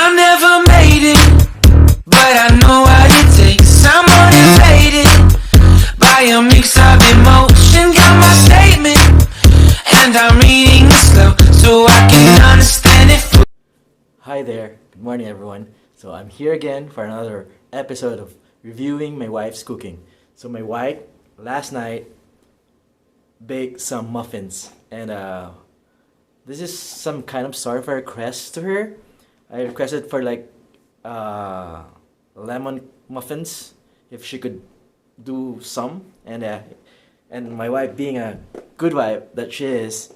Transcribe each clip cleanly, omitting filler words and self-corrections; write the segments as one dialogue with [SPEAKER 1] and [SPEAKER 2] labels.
[SPEAKER 1] I never made it, but I know what it takes. I'm motivated by a mix of emotion. Got my statement, and I'm reading it slow so I can understand it fully.
[SPEAKER 2] Hi there, good morning everyone. So I'm here again for another episode of reviewing my wife's cooking. So my wife last night baked some muffins, and this is some kind of sort of a request to her. I requested for like lemon muffins, if she could do some, and my wife, being a good wife that she is,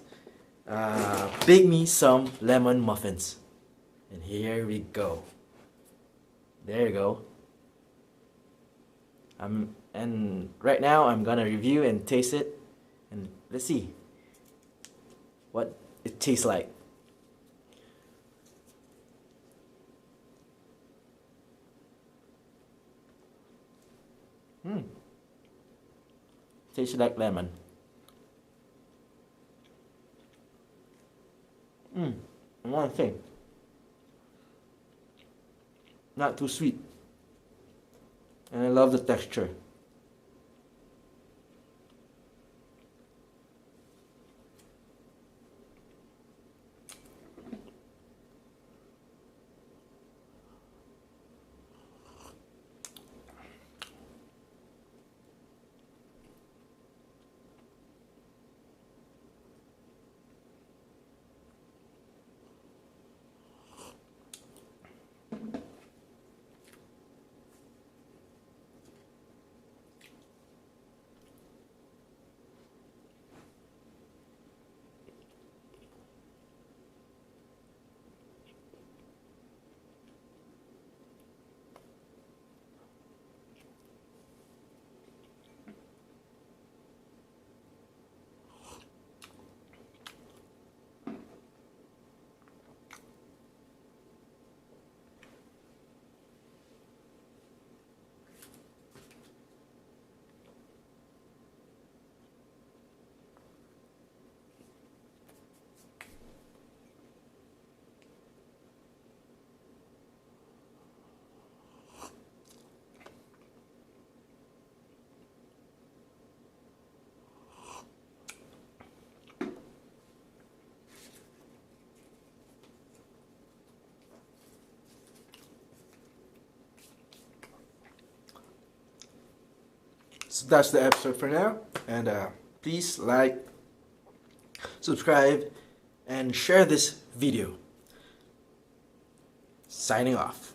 [SPEAKER 2] baked me some lemon muffins. And here we go. There you go. And right now I'm gonna review and taste it, and let's see what it tastes like. Tastes like lemon. One thing. Not too sweet. And I love the texture. So that's the episode for now, and please like, subscribe, and share this video. Signing off.